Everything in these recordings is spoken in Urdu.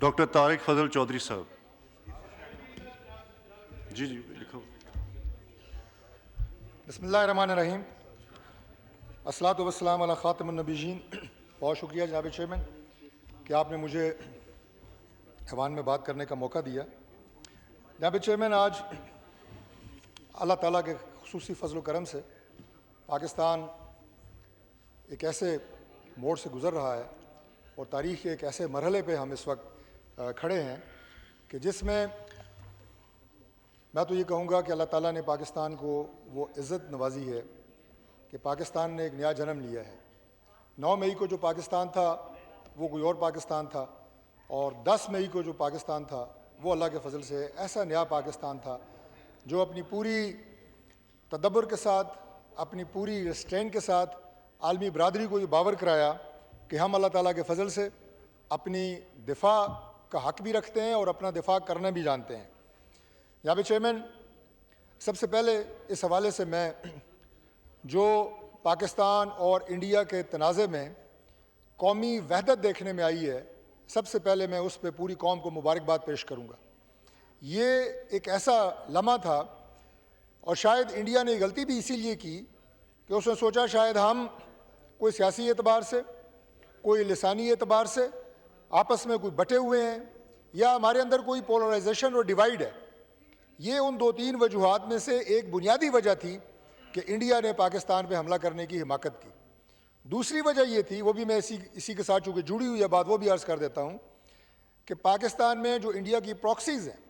ڈاکٹر طارق فضل چودھری صاحب. جی لکھو. بسم اللہ الرحمن الرحیم. الصلاۃ والسلام علی خاتم النبیین. بہت شکریہ جناب چیئرمین کہ آپ نے مجھے ایوان میں بات کرنے کا موقع دیا. جناب چیئرمین، آج اللہ تعالیٰ کے خصوصی فضل و کرم سے پاکستان ایک ایسے موڑ سے گزر رہا ہے اور تاریخ کے ایک ایسے مرحلے پہ ہم اس وقت کھڑے ہیں کہ جس میں میں تو یہ کہوں گا کہ اللہ تعالیٰ نے پاکستان کو وہ عزت نوازی ہے کہ پاکستان نے ایک نیا جنم لیا ہے. 9 مئی کو جو پاکستان تھا وہ کوئی اور پاکستان تھا، اور 10 مئی کو جو پاکستان تھا وہ اللہ کے فضل سے ایسا نیا پاکستان تھا جو اپنی پوری تدبر کے ساتھ، اپنی پوری ریسٹرین کے ساتھ عالمی برادری کو یہ باور کرایا کہ ہم اللہ تعالیٰ کے فضل سے اپنی دفاع کا حق بھی رکھتے ہیں اور اپنا دفاع کرنا بھی جانتے ہیں. جناب چیئرمین، سب سے پہلے اس حوالے سے میں جو پاکستان اور انڈیا کے تنازع میں قومی وحدت دیکھنے میں آئی ہے، سب سے پہلے میں اس پہ پوری قوم کو مبارکباد پیش کروں گا. یہ ایک ایسا لمحہ تھا، اور شاید انڈیا نے غلطی بھی اسی لیے کی کہ اس نے سوچا شاید ہم کوئی سیاسی اعتبار سے، کوئی لسانی اعتبار سے آپس میں کوئی بٹے ہوئے ہیں، یا ہمارے اندر کوئی پولرائزیشن اور ڈیوائیڈ ہے. یہ ان 2-3 وجوہات میں سے ایک بنیادی وجہ تھی کہ انڈیا نے پاکستان پہ حملہ کرنے کی حماقت کی. دوسری وجہ یہ تھی، وہ بھی میں اسی کے ساتھ چونکہ جڑی ہوئی ہے بات، وہ بھی عرض کر دیتا ہوں کہ پاکستان میں جو انڈیا کی پراکسیز ہیں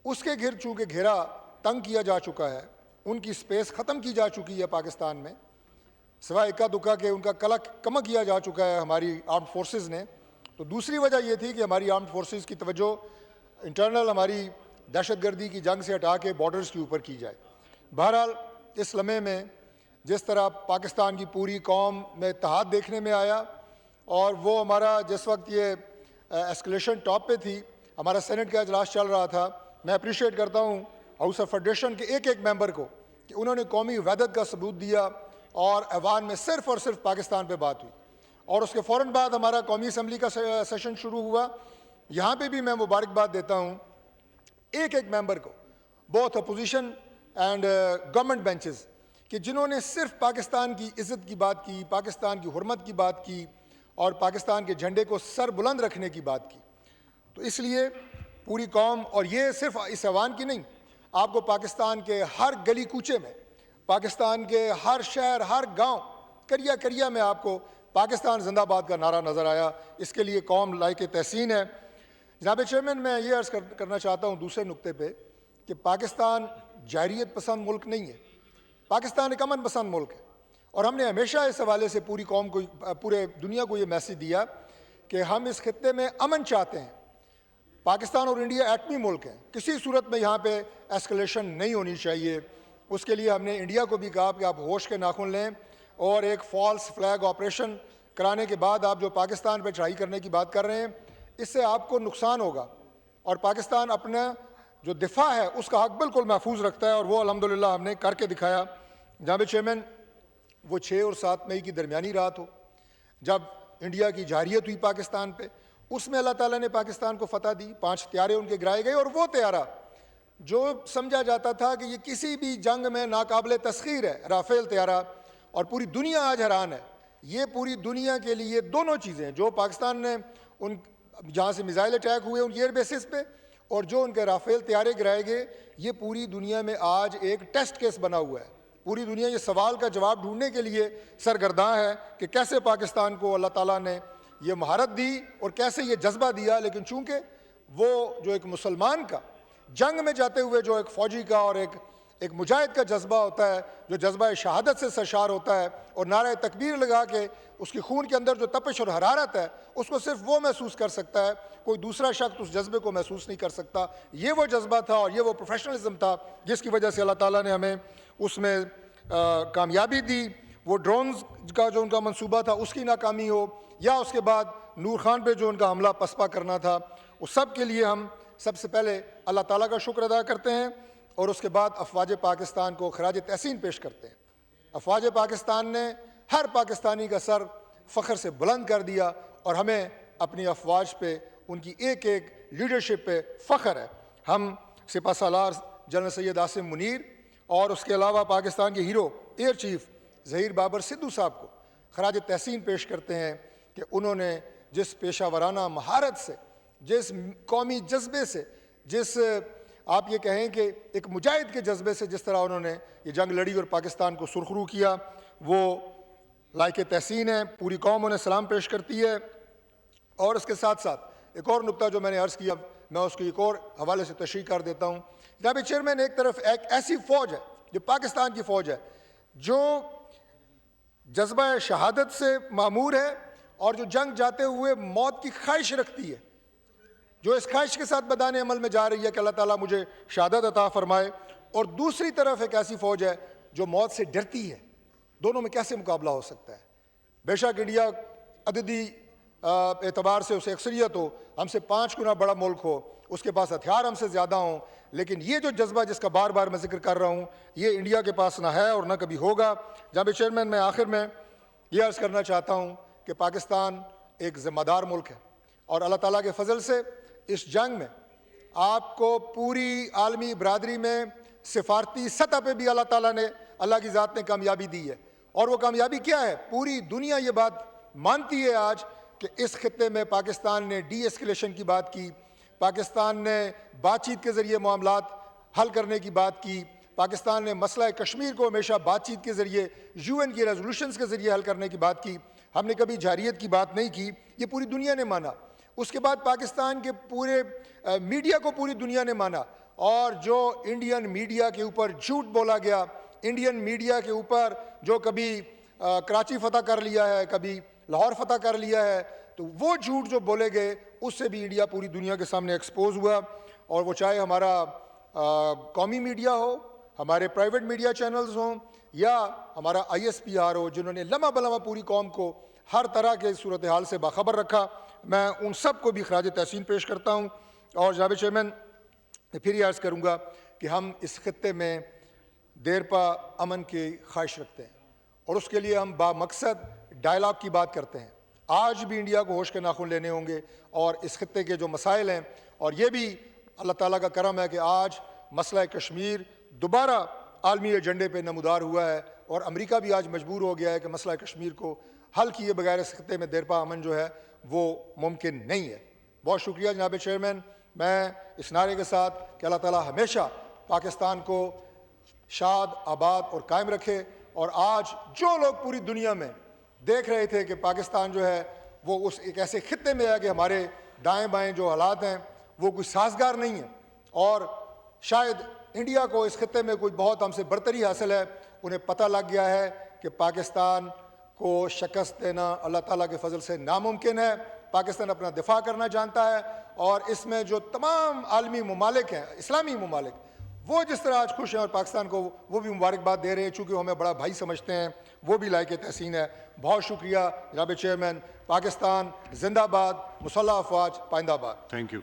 اس کے گھر چونکہ گھیرا تنگ کیا جا چکا ہے، ان کی سپیس ختم کی جا چکی ہے پاکستان میں، سوائے اکا دکا کے ان کا کلک کم کیا جا چکا ہے ہماری آرمڈ فورسز نے. تو دوسری وجہ یہ تھی کہ ہماری آرمڈ فورسز کی توجہ انٹرنل ہماری دہشت گردی کی جنگ سے ہٹا کے بارڈرز کے اوپر کی جائے. بہرحال اس لمحے میں جس طرح پاکستان کی پوری قوم میں اتحاد دیکھنے میں آیا، اور وہ ہمارا جس وقت یہ ایسکلیشن ٹاپ پہ تھی، ہمارا سینٹ کا اجلاس چل رہا تھا، میں اپریشیٹ کرتا ہوں ہاؤس آف فیڈریشن کے ایک ممبر کو کہ انہوں نے قومی وحدت کا ثبوت دیا، اور ایوان میں صرف اور صرف پاکستان پہ بات ہوئی. اور اس کے فوراً بعد ہمارا قومی اسمبلی کا سیشن شروع ہوا. یہاں پہ بھی میں مبارکباد دیتا ہوں ایک ممبر کو، both opposition and government benches, کہ جنہوں نے صرف پاکستان کی عزت کی بات کی، پاکستان کی حرمت کی بات کی، اور پاکستان کے جھنڈے کو سر بلند رکھنے کی بات کی. تو اس لیے پوری قوم، اور یہ صرف اس ایوان کی نہیں، آپ کو پاکستان کے ہر گلی کوچے میں، پاکستان کے ہر شہر، ہر گاؤں، کریا میں آپ کو پاکستان زندہ باد کا نعرہ نظر آیا. اس کے لیے قوم لائق تحسین ہے. جناب چیئرمین، میں یہ عرض کرنا چاہتا ہوں دوسرے نقطے پہ کہ پاکستان جارحیت پسند ملک نہیں ہے، پاکستان ایک امن پسند ملک ہے. اور ہم نے ہمیشہ اس حوالے سے پوری قوم کو، پورے دنیا کو یہ میسج دیا کہ ہم اس خطے میں امن چاہتے ہیں. پاکستان اور انڈیا ایٹمی ملک ہیں، کسی صورت میں یہاں پہ ایسکلیشن نہیں ہونی چاہیے. اس کے لیے ہم نے انڈیا کو بھی کہا کہ آپ ہوش کے ناخن لیں، اور ایک فالس فلیگ آپریشن کرانے کے بعد آپ جو پاکستان پہ چڑھائی کرنے کی بات کر رہے ہیں، اس سے آپ کو نقصان ہوگا. اور پاکستان اپنا جو دفاع ہے اس کا حق بالکل محفوظ رکھتا ہے، اور وہ الحمدللہ ہم نے کر کے دکھایا. جناب چیئرمین، وہ 6 اور 7 مئی کی درمیانی رات ہو جب انڈیا کی جارحیت ہوئی پاکستان پہ، اس میں اللہ تعالیٰ نے پاکستان کو فتح دی. 5 طیارے ان کے گرائے گئے، اور وہ طیارہ جو سمجھا جاتا تھا کہ یہ کسی بھی جنگ میں ناقابل تسخیر ہے، رافیل طیارہ، اور پوری دنیا آج حیران ہے. یہ پوری دنیا کے لیے دونوں چیزیں، جو پاکستان نے ان جہاں سے میزائل اٹیک ہوئے ان ایئر بیسز پہ، اور جو ان کے رافیل طیارے گرائے گئے، یہ پوری دنیا میں آج ایک ٹیسٹ کیس بنا ہوا ہے. پوری دنیا یہ سوال کا جواب ڈھونڈنے کے لیے سرگرداں ہے کہ کیسے پاکستان کو اللہ تعالیٰ نے یہ مہارت دی اور کیسے یہ جذبہ دیا. لیکن چونکہ وہ جو ایک مسلمان کا جنگ میں جاتے ہوئے جو ایک فوجی کا اور ایک مجاہد کا جذبہ ہوتا ہے، جو جذبہ شہادت سے سرشار ہوتا ہے، اور نعرہ تکبیر لگا کے اس کی خون کے اندر جو تپش اور حرارت ہے اس کو صرف وہ محسوس کر سکتا ہے، کوئی دوسرا شخص اس جذبے کو محسوس نہیں کر سکتا. یہ وہ جذبہ تھا اور یہ وہ پروفیشنلزم تھا جس کی وجہ سے اللہ تعالیٰ نے ہمیں اس میں کامیابی دی. وہ ڈرونز کا جو ان کا منصوبہ تھا اس کی ناکامی ہو، یا اس کے بعد نور خان پہ جو ان کا حملہ پسپا کرنا تھا، اس سب کے لیے ہم سب سے پہلے اللہ تعالیٰ کا شکر ادا کرتے ہیں، اور اس کے بعد افواج پاکستان کو خراج تحسین پیش کرتے ہیں. افواج پاکستان نے ہر پاکستانی کا سر فخر سے بلند کر دیا، اور ہمیں اپنی افواج پہ ان کی ایک ایک لیڈرشپ پہ فخر ہے. ہم سپہ سالار جنرل سید عاصم منیر اور اس کے علاوہ پاکستان کے hero air chief Zaheer Babar Sidhu صاحب کو خراج تحسین پیش کرتے ہیں کہ انہوں نے جس پیشہ ورانہ مہارت سے، جس قومی جذبے سے، جس آپ یہ کہیں کہ ایک مجاہد کے جذبے سے جس طرح انہوں نے یہ جنگ لڑی اور پاکستان کو سرخرو کیا، وہ لائق تحسین ہے. پوری قوم انہیں سلام پیش کرتی ہے. اور اس کے ساتھ ساتھ ایک اور نقطہ جو میں نے عرض کیا، میں اس کو ایک اور حوالے سے تشریح کر دیتا ہوں. جناب چیئرمین، ایک طرف ایک ایسی فوج ہے جو پاکستان کی فوج ہے جو جذبہ شہادت سے معمور ہے اور جو جنگ جاتے ہوئے موت کی خواہش رکھتی ہے، جو اس خواہش کے ساتھ میدان عمل میں جا رہی ہے کہ اللہ تعالیٰ مجھے شہادت عطا فرمائے. اور دوسری طرف ایک ایسی فوج ہے جو موت سے ڈرتی ہے. دونوں میں کیسے مقابلہ ہو سکتا ہے؟ بے شک انڈیا عددی اعتبار سے اسے اکثریت ہو، ہم سے 5 گنا بڑا ملک ہو، اس کے پاس ہتھیار ہم سے زیادہ ہوں، لیکن یہ جو جذبہ جس کا بار بار میں ذکر کر رہا ہوں، یہ انڈیا کے پاس نہ ہے اور نہ کبھی ہوگا. جناب چیئرمین، میں آخر میں یہ عرض کرنا چاہتا ہوں کہ پاکستان ایک ذمہ دار ملک ہے اور اللہ تعالیٰ کے فضل سے اس جنگ میں آپ کو پوری عالمی برادری میں سفارتی سطح پہ بھی اللہ تعالیٰ نے، اللہ کی ذات نے کامیابی دی ہے. اور وہ کامیابی کیا ہے؟ پوری دنیا یہ بات مانتی ہے آج کہ اس خطے میں پاکستان نے ڈی ایسکیلیشن کی بات کی، پاکستان نے بات چیت کے ذریعے معاملات حل کرنے کی بات کی، پاکستان نے مسئلہ کشمیر کو ہمیشہ بات چیت کے ذریعے، UN کی ریزولوشنز کے ذریعے حل کرنے کی بات کی. ہم نے کبھی جارحیت کی بات نہیں کی، یہ پوری دنیا نے مانا. اس کے بعد پاکستان کے پورے میڈیا کو پوری دنیا نے مانا. اور جو انڈین میڈیا کے اوپر جھوٹ بولا گیا، انڈین میڈیا کے اوپر جو کبھی کراچی فتح کر لیا ہے، کبھی لاہور فتح کر لیا ہے، تو وہ جھوٹ جو بولے گئے اس سے بھی انڈیا پوری دنیا کے سامنے ایکسپوز ہوا. اور وہ چاہے ہمارا قومی میڈیا ہو، ہمارے پرائیویٹ میڈیا چینلز ہوں، یا ہمارا ISPR ہو، جنہوں نے لمحہ بلمحہ پوری قوم کو ہر طرح کے صورتحال سے باخبر رکھا، میں ان سب کو بھی خراج تحسین پیش کرتا ہوں. اور جناب چیئرمین، پھر یہ عرض کروں گا کہ ہم اس خطے میں دیرپا امن کی خواہش رکھتے ہیں اور اس کے لیے ہم بامقصد ڈائلاگ کی بات کرتے ہیں. آج بھی انڈیا کو ہوش کے ناخن لینے ہوں گے اور اس خطے کے جو مسائل ہیں، اور یہ بھی اللہ تعالیٰ کا کرم ہے کہ آج مسئلہ کشمیر دوبارہ عالمی ایجنڈے پہ نمودار ہوا ہے اور امریکہ بھی آج مجبور ہو گیا ہے کہ مسئلہ کشمیر کو حل کیے بغیر اس خطے میں دیرپا امن جو ہے وہ ممکن نہیں ہے. بہت شکریہ جناب چیئرمین. میں اس نعرے کے ساتھ کہ اللہ تعالیٰ ہمیشہ پاکستان کو شاد، آباد اور قائم رکھے. اور آج جو لوگ پوری دنیا میں دیکھ رہے تھے کہ پاکستان جو ہے وہ اس ایک ایسے خطے میں ہے کہ ہمارے دائیں بائیں جو حالات ہیں وہ کوئی سازگار نہیں ہیں، اور شاید انڈیا کو اس خطے میں کوئی بہت ہم سے برتری حاصل ہے، انہیں پتہ لگ گیا ہے کہ پاکستان کو شکست دینا اللہ تعالیٰ کے فضل سے ناممکن ہے. پاکستان اپنا دفاع کرنا جانتا ہے اور اس میں جو تمام عالمی ممالک ہیں، اسلامی ممالک، وہ جس طرح آج خوش ہیں اور پاکستان کو وہ بھی مبارکباد دے رہے ہیں چونکہ وہ ہمیں بڑا بھائی سمجھتے ہیں، وہ بھی لائق تحسین ہے. بہت شکریہ جناب چیئرمین. پاکستان زندہ باد، مسلح افواج پائندہ باد. Thank you.